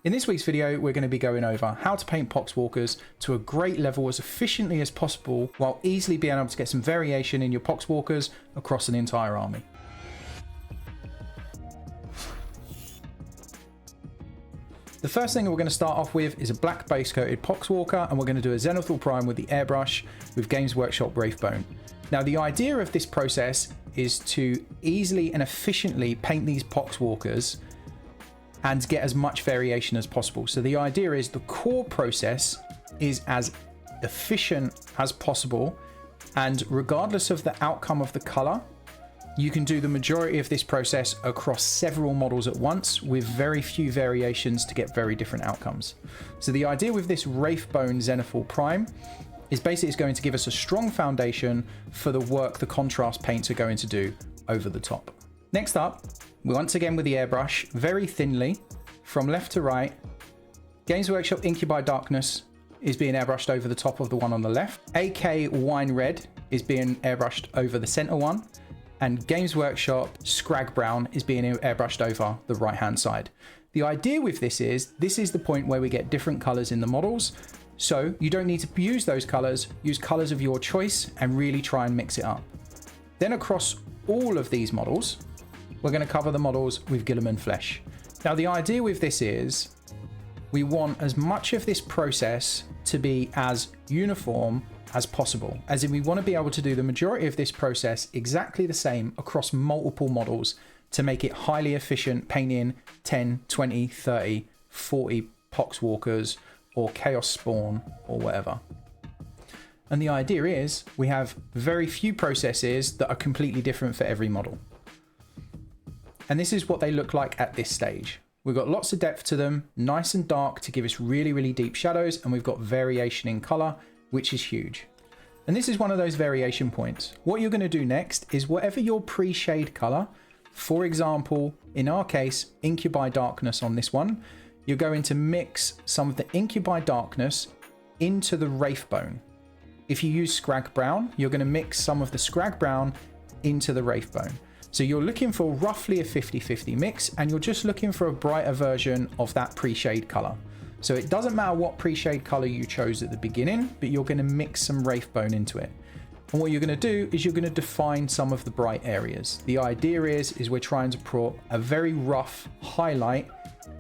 In this week's video, we're going to be going over how to paint Poxwalkers to a great level as efficiently as possible while easily being able to get some variation in your Poxwalkers across an entire army. The first thing we're going to start off with is a black base coated Poxwalker, and we're going to do a Zenithal Prime with the airbrush with Games Workshop Wraithbone. Now the idea of this process is to easily and efficiently paint these Poxwalkers and get as much variation as possible. So the idea is the core process is as efficient as possible, and regardless of the outcome of the color, you can do the majority of this process across several models at once with very few variations to get very different outcomes. So the idea with this Wraithbone Zenithal Prime is basically it's going to give us a strong foundation for the work the contrast paints are going to do over the top. Next up, once again with the airbrush, very thinly, from left to right, Games Workshop Incubi Darkness is being airbrushed over the top of the one on the left. AK Wine Red is being airbrushed over the center one. And Games Workshop Skragg Brown is being airbrushed over the right-hand side. The idea with this is the point where we get different colors in the models. So you don't need to use those colors, use colors of your choice and really try and mix it up. Then across all of these models, we're going to cover the models with Guilliman Flesh. Now the idea with this is we want as much of this process to be as uniform as possible, as in we want to be able to do the majority of this process exactly the same across multiple models to make it highly efficient painting 10, 20, 30, 40 Poxwalkers or Chaos Spawn or whatever. And the idea is we have very few processes that are completely different for every model. And this is what they look like at this stage. We've got lots of depth to them, nice and dark to give us really, really deep shadows, and we've got variation in color, which is huge. And this is one of those variation points. What you're going to do next is whatever your pre-shade color, for example, in our case, Incubi Darkness on this one, you're going to mix some of the Incubi Darkness into the Wraithbone. If you use Skragg Brown, you're going to mix some of the Skragg Brown into the Wraithbone. So you're looking for roughly a 50-50 mix, and you're just looking for a brighter version of that pre-shade color. So it doesn't matter what pre-shade color you chose at the beginning, but you're going to mix some Wraithbone into it. And what you're going to do is you're going to define some of the bright areas. The idea is we're trying to put a very rough highlight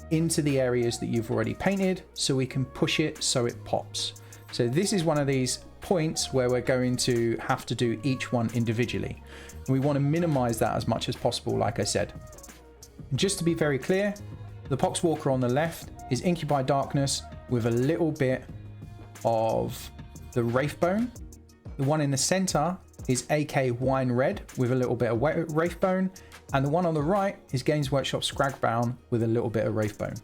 into the areas that you've already painted so we can push it so it pops. So this is one of these points where we're going to have to do each one individually. And we want to minimize that as much as possible, like I said. And just to be very clear, the Poxwalker on the left is Incubi Darkness with a little bit of the Wraithbone. The one in the center is AK Wine Red with a little bit of Wraithbone. And the one on the right is Games Workshop Skragg Brown with a little bit of Wraithbone.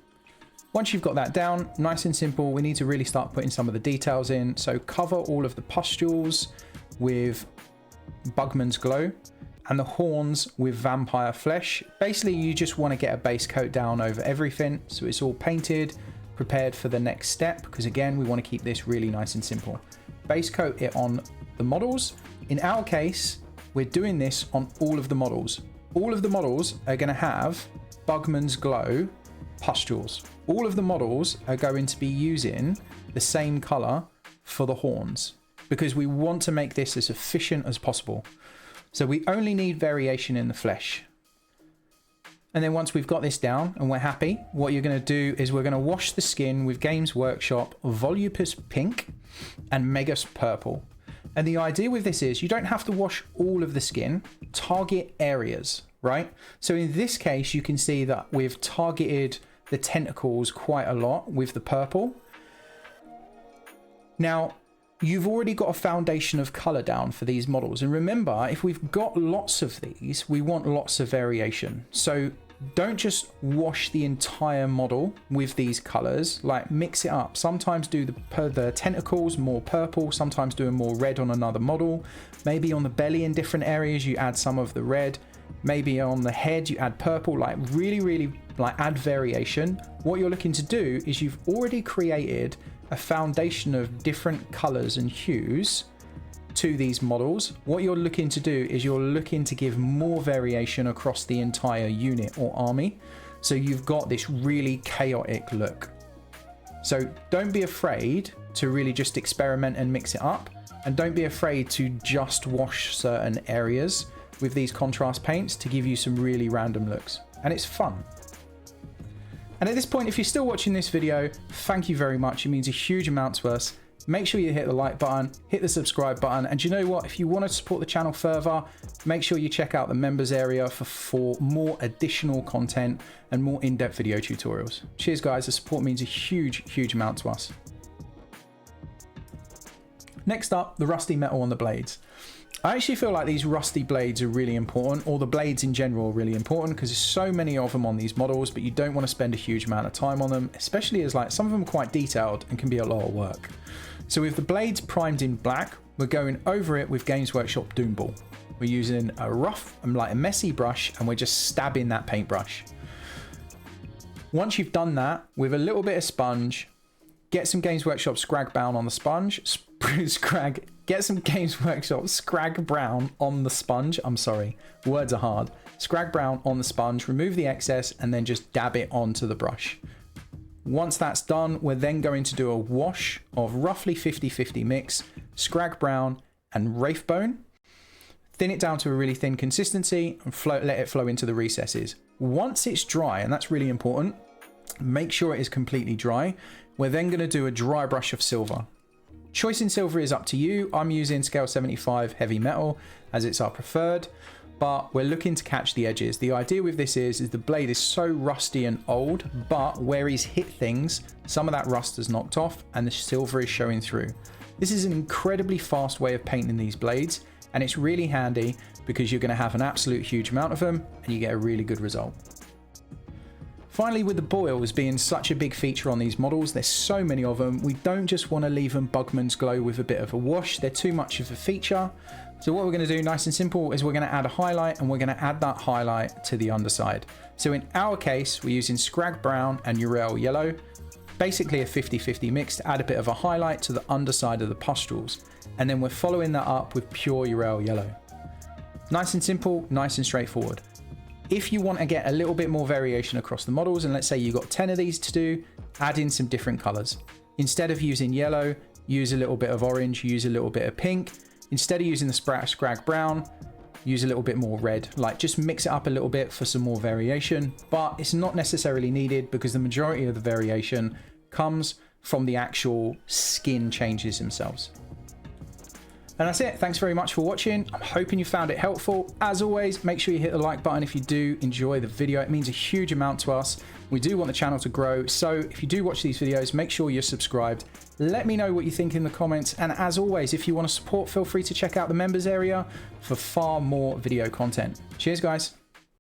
Once you've got that down, nice and simple, we need to really start putting some of the details in. So cover all of the pustules with Bugmans Glow and the horns with Vampire Flesh. Basically, you just want to get a base coat down over everything so it's all painted, prepared for the next step, because again, we want to keep this really nice and simple. Base coat it on the models. In our case, we're doing this on all of the models. All of the models are going to have Bugmans Glow pustules. All of the models are going to be using the same color for the horns because we want to make this as efficient as possible. So we only need variation in the flesh. And then once we've got this down and we're happy, what you're going to do is we're going to wash the skin with Games Workshop Volupus Pink and Magos Purple. And the idea with this is you don't have to wash all of the skin, target areas, right? So in this case, you can see that we've targeted the tentacles quite a lot with the purple. Now, you've already got a foundation of color down for these models. And remember, if we've got lots of these, we want lots of variation. So don't just wash the entire model with these colors, like mix it up. Sometimes do the tentacles more purple, sometimes do more red on another model. Maybe on the belly in different areas, you add some of the red. Maybe on the head, you add purple, like really like add variation. What you're looking to do is you've already created a foundation of different colors and hues to these models. What you're looking to do is you're looking to give more variation across the entire unit or army. So you've got this really chaotic look. So don't be afraid to really just experiment and mix it up. And don't be afraid to just wash certain areas with these contrast paints to give you some really random looks. And it's fun. And at this point, if you're still watching this video, thank you very much. It means a huge amount to us. Make sure you hit the like button, hit the subscribe button. And you know what? If you want to support the channel further, make sure you check out the members area for more additional content and more in-depth video tutorials. Cheers, guys. The support means a huge, huge amount to us. Next up, the rusty metal on the blades. I actually feel like these rusty blades are really important, or the blades in general are really important, because there's so many of them on these models, but you don't want to spend a huge amount of time on them, especially as like some of them are quite detailed and can be a lot of work. So with the blades primed in black, we're going over it with Games Workshop Doom Ball. We're using a rough and like a messy brush, and we're just stabbing that paintbrush. Once you've done that, with a little bit of sponge, get some Games Workshop Skragg Brown on the sponge. Get some Games Workshop Skragg Brown on the sponge. I'm sorry, words are hard. Skragg Brown on the sponge, remove the excess, and then just dab it onto the brush. Once that's done, we're then going to do a wash of roughly 50-50 mix, Skragg Brown and Wraithbone. Thin it down to a really thin consistency and let it flow into the recesses. Once it's dry, and that's really important, make sure it is completely dry. We're then going to do a dry brush of silver. Choice in silver is up to you. I'm using scale 75 Heavy Metal as it's our preferred, but we're looking to catch the edges. The idea with this is the blade is so rusty and old, but where he's hit things, some of that rust has knocked off and the silver is showing through. This is an incredibly fast way of painting these blades, and it's really handy because you're going to have an absolute huge amount of them and you get a really good result. Finally, with the boils being such a big feature on these models, there's so many of them, we don't just want to leave them Bugmans Glow with a bit of a wash. They're too much of a feature. So what we're going to do, nice and simple, is we're going to add a highlight, and we're going to add that highlight to the underside. So in our case, we're using Skragg Brown and Yriel Yello, basically a 50-50 mix to add a bit of a highlight to the underside of the pustules. And then we're following that up with pure Yriel Yello. Nice and simple, nice and straightforward. If you want to get a little bit more variation across the models, and let's say you've got 10 of these to do, add in some different colors. Instead of using yellow, use a little bit of orange, use a little bit of pink. Instead of using the Skragg Brown, use a little bit more red. Like, just mix it up a little bit for some more variation, but it's not necessarily needed because the majority of the variation comes from the actual skin changes themselves. And that's it. Thanks very much for watching. I'm hoping you found it helpful. As always, make sure you hit the like button if you do enjoy the video. It means a huge amount to us. We do want the channel to grow. So if you do watch these videos, make sure you're subscribed. Let me know what you think in the comments. And as always, if you want to support, feel free to check out the members area for far more video content. Cheers, guys.